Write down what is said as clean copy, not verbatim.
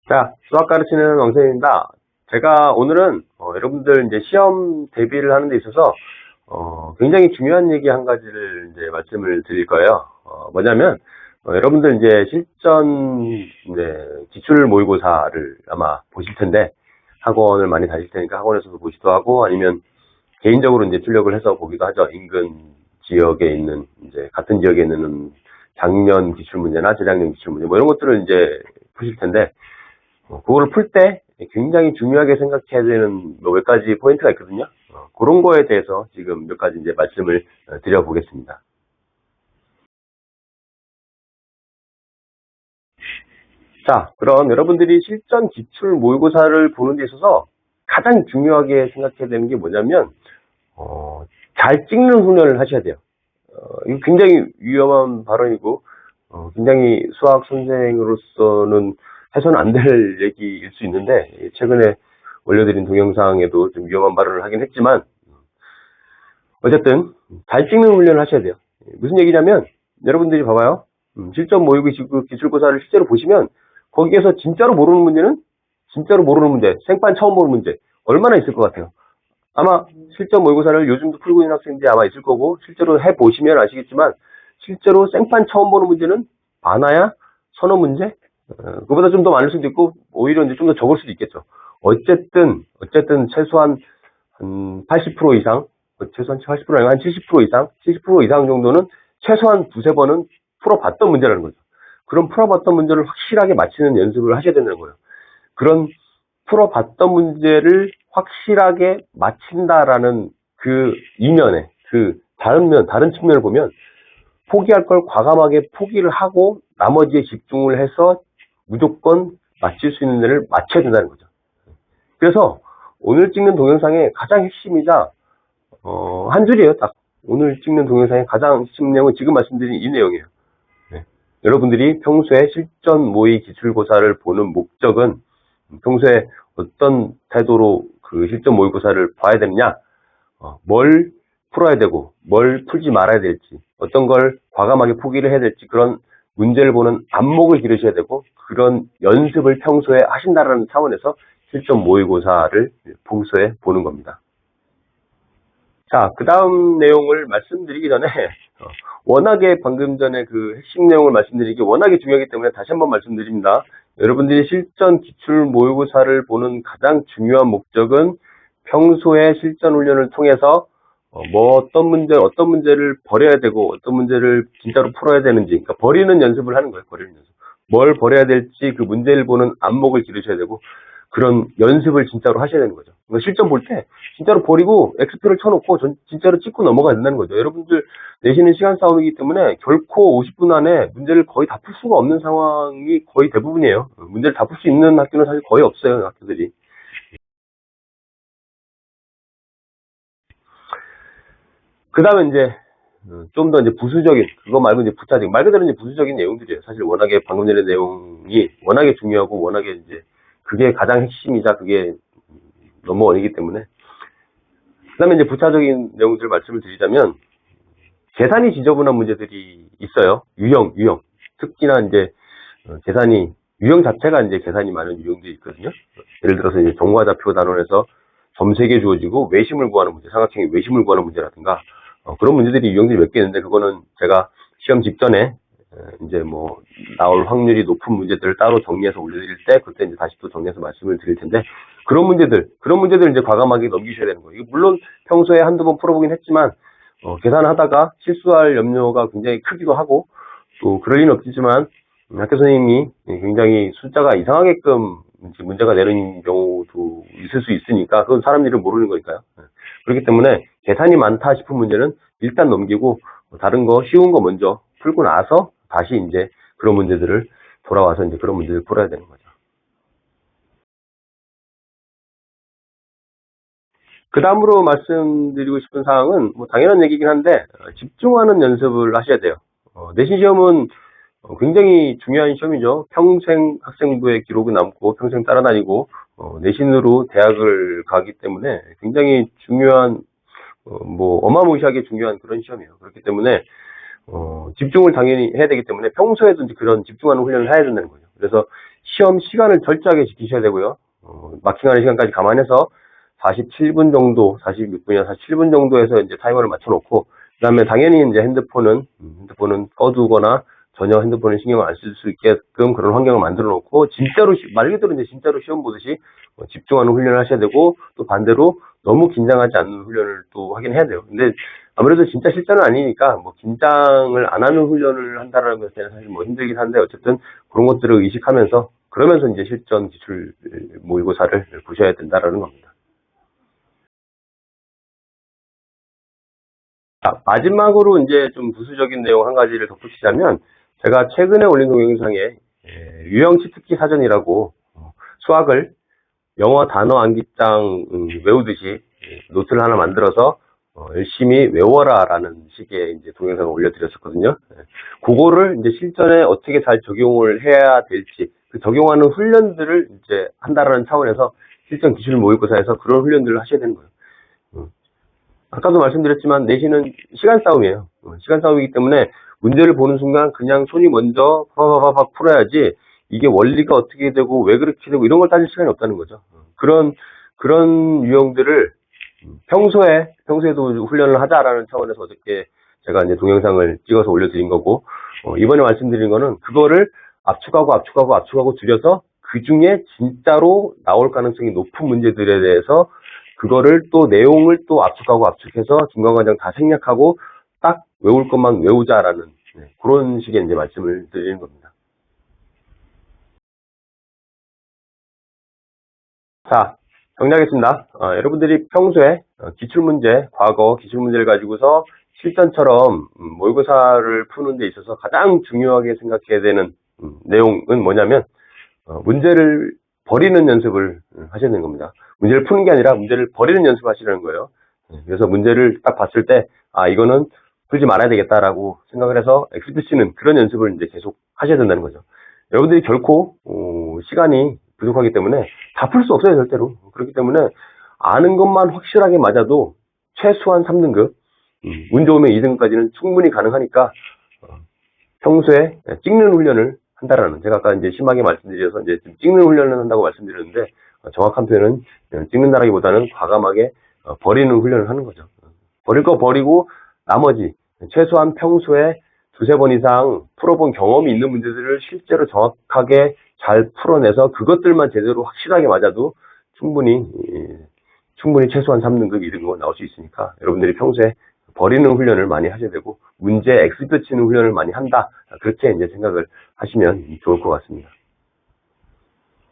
자, 수학 가르치는 왕쌤입니다. 제가 오늘은 여러분들 이제 시험 대비를 하는 데 있어서 굉장히 중요한 얘기 한 가지를 이제 말씀을 드릴 거예요. 뭐냐면 여러분들 이제 실전 이제 기출 모의고사를 아마 보실 텐데 학원을 많이 다닐 테니까 학원에서도 보시기도 하고 아니면 개인적으로 이제 출력을 해서 보기도 하죠. 인근 지역에 있는 이제 같은 지역에 있는 작년 기출 문제나 재작년 기출 문제 뭐 이런 것들을 이제 푸실 텐데 그거를 풀 때 굉장히 중요하게 생각해야 되는 몇 가지 포인트가 있거든요. 그런 거에 대해서 지금 몇 가지 이제 말씀을 드려보겠습니다. 자, 그럼 여러분들이 실전 기출 모의고사를 보는 데 있어서 가장 중요하게 생각해야 되는 게 뭐냐면, 잘 찍는 훈련을 하셔야 돼요. 이거 굉장히 위험한 발언이고, 굉장히 수학 선생으로서는 해서는 안 될 얘기일 수 있는데, 최근에 올려드린 동영상에도 좀 위험한 발언을 하긴 했지만, 어쨌든, 잘 찍는 훈련을 하셔야 돼요. 무슨 얘기냐면, 여러분들이 봐봐요. 실전 모의고 기출고사를 실제로 보시면, 거기에서 진짜로 모르는 문제는, 진짜로 모르는 문제, 생판 처음 보는 문제, 얼마나 있을 것 같아요. 아마 실전 모의고사를 요즘도 풀고 있는 학생들이 아마 있을 거고, 실제로 해보시면 아시겠지만, 실제로 생판 처음 보는 문제는 많아야 서너 문제? 그보다 좀 더 많을 수도 있고, 오히려 이제 좀 더 적을 수도 있겠죠. 어쨌든 최소한 한 80% 이상, 최소한 80% 아니고 한 70% 이상, 70% 이상 정도는 최소한 두세 번은 풀어봤던 문제라는 거죠. 그런 풀어봤던 문제를 확실하게 맞히는 연습을 하셔야 된다는 거예요. 그런 풀어봤던 문제를 확실하게 맞힌다라는 그 이면에, 그 다른 측면을 보면 포기할 걸 과감하게 포기를 하고 나머지에 집중을 해서 무조건 맞힐 수 있는 데를 맞춰야 된다는 거죠. 그래서 오늘 찍는 동영상의 가장 핵심이자 한 줄이에요. 딱 오늘 찍는 동영상의 가장 핵심 내용은 지금 말씀드린 이 내용이에요. 네. 여러분들이 평소에 실전 모의 기출고사를 보는 목적은 평소에 어떤 태도로 그 실전 모의고사를 봐야 되느냐, 뭘 풀어야 되고 뭘 풀지 말아야 될지, 어떤 걸 과감하게 포기를 해야 될지 그런 문제를 보는 안목을 기르셔야 되고 그런 연습을 평소에 하신다는 차원에서 실전 모의고사를 평소에 보는 겁니다. 자, 그 다음 내용을 말씀드리기 전에 워낙에 방금 전에 그 핵심 내용을 말씀드리기 워낙에 중요하기 때문에 다시 한번 말씀드립니다. 여러분들이 실전 기출 모의고사를 보는 가장 중요한 목적은 평소에 실전 훈련을 통해서 어떤 문제를 버려야 되고 어떤 문제를 진짜로 풀어야 되는지, 그러니까 버리는 연습을 하는 거예요. 버리는 연습. 뭘 버려야 될지 그 문제를 보는 안목을 기르셔야 되고 그런 연습을 진짜로 하셔야 되는 거죠. 그러니까 실전 볼 때 진짜로 버리고 X표를 쳐놓고 진짜로 찍고 넘어가야 된다는 거죠. 여러분들 내신은 시간 싸움이기 때문에 결코 50분 안에 문제를 거의 다 풀 수가 없는 상황이 거의 대부분이에요. 문제를 다 풀 수 있는 학교는 사실 거의 없어요. 학교들이. 그 다음에 이제 좀 더 이제 부수적인, 그거 말고 이제 부차적인, 말 그대로 이제 부수적인 내용들이에요. 사실 워낙에 방금 전에 내용이 워낙에 중요하고 워낙에 이제 그게 가장 핵심이자 그게 넘어원이기 때문에. 그 다음에 이제 부차적인 내용들을 말씀을 드리자면, 계산이 지저분한 문제들이 있어요. 유형. 특히나 이제 유형 자체가 이제 계산이 많은 유형들이 있거든요. 예를 들어서 이제 정과좌표 단원에서 점 3개 주어지고 외심을 구하는 문제, 삼각형의 외심을 구하는 문제라든가, 그런 문제들이 유형들이 몇 개 있는데, 그거는 제가 시험 직전에 이제 뭐 나올 확률이 높은 문제들을 따로 정리해서 올려드릴 때 그때 이제 다시 또 정리해서 말씀을 드릴 텐데, 그런 문제들 이제 과감하게 넘기셔야 되는 거예요. 물론 평소에 한두 번 풀어보긴 했지만 계산하다가 실수할 염려가 굉장히 크기도 하고, 또 그럴 리는 없겠지만 학교 선생님이 굉장히 숫자가 이상하게끔 문제가 되는 경우도 있을 수 있으니까, 그건 사람 일을 모르는 거니까요. 그렇기 때문에 계산이 많다 싶은 문제는 일단 넘기고 다른 거 쉬운 거 먼저 풀고 나서 다시 이제 그런 문제들을 돌아와서 이제 그런 문제를 풀어야 되는 거죠. 그 다음으로 말씀드리고 싶은 사항은 뭐 당연한 얘기긴 한데, 집중하는 연습을 하셔야 돼요. 내신 시험은 굉장히 중요한 시험이죠. 평생 학생부의 기록은 남고 평생 따라다니고 내신으로 대학을 가기 때문에 굉장히 중요한, 뭐 어마무시하게 중요한 그런 시험이에요. 그렇기 때문에 집중을 당연히 해야 되기 때문에 평소에도 이제 그런 집중하는 훈련을 해야 된다는 거죠. 그래서 시험 시간을 철저하게 지키셔야 되고요. 마킹하는 시간까지 감안해서 47분 정도, 46분이나 47분 정도에서 이제 타이머를 맞춰놓고, 그 다음에 당연히 이제 핸드폰은 꺼두거나 전혀 핸드폰을 신경을 안 쓸 수 있게끔 그런 환경을 만들어 놓고, 진짜로, 말 그대로 이제 진짜로 시험 보듯이 집중하는 훈련을 하셔야 되고, 또 반대로 너무 긴장하지 않는 훈련을 또 하긴 해야 돼요. 근데 아무래도 진짜 실전은 아니니까, 뭐, 긴장을 안 하는 훈련을 한다라는 것은 사실 뭐 힘들긴 한데, 어쨌든 그런 것들을 의식하면서, 그러면서 이제 실전 기출 모의고사를 보셔야 된다라는 겁니다. 마지막으로 이제 좀 부수적인 내용 한 가지를 덧붙이자면, 제가 최근에 올린 동영상에 유형 치트키 사전이라고 수학을 영어 단어 암기장 외우듯이 노트를 하나 만들어서 열심히 외워라라는 식의 이제 동영상을 올려드렸었거든요. 그거를 이제 실전에 어떻게 잘 적용을 해야 될지, 그 적용하는 훈련들을 이제 한다라는 차원에서 실전 기출 모의고사에서 그런 훈련들을 하셔야 되는 거예요. 아까도 말씀드렸지만 내신은 시간 싸움이에요. 시간 싸움이기 때문에 문제를 보는 순간 그냥 손이 먼저 파파파파 풀어야지 이게 원리가 어떻게 되고 왜 그렇게 되고 이런 걸 따질 시간이 없다는 거죠. 그런 유형들을 평소에도 훈련을 하자라는 차원에서 어저께 제가 이제 동영상을 찍어서 올려드린 거고, 이번에 말씀드린 거는 그거를 압축하고 줄여서 그 중에 진짜로 나올 가능성이 높은 문제들에 대해서 그거를 또 내용을 또 압축해서 중간과정 다 생략하고 딱 외울 것만 외우자라는 그런 식의 이제 말씀을 드리는 겁니다. 자, 정리하겠습니다. 여러분들이 평소에 기출문제, 과거 기출문제를 가지고서 실전처럼 모의고사를 푸는 데 있어서 가장 중요하게 생각해야 되는 내용은 뭐냐면 문제를 버리는 연습을 하셔야 되는 겁니다. 문제를 푸는 게 아니라 문제를 버리는 연습을 하시라는 거예요. 그래서 문제를 딱 봤을 때 이거는 풀지 말아야 되겠다라고 생각을 해서 엑스트 치는 그런 연습을 이제 계속 하셔야 된다는 거죠. 여러분들이 결코 시간이 부족하기 때문에 다 풀 수 없어요, 절대로. 그렇기 때문에 아는 것만 확실하게 맞아도 최소한 3등급, 운 좋으면 2등급까지는 충분히 가능하니까 평소에 찍는 훈련을 한다라는, 제가 아까 이제 심하게 말씀드려서 이제 찍는 훈련을 한다고 말씀드렸는데, 정확한 표현은 찍는다라기보다는 과감하게 버리는 훈련을 하는 거죠. 버릴 거 버리고 나머지 최소한 평소에 두세 번 이상 풀어본 경험이 있는 문제들을 실제로 정확하게 잘 풀어내서 그것들만 제대로 확실하게 맞아도 충분히 최소한 3등급, 2등급 나올 수 있으니까 여러분들이 평소에 버리는 훈련을 많이 하셔야 되고 문제 X표 치는 훈련을 많이 한다. 그렇게 이제 생각을 하시면 좋을 것 같습니다.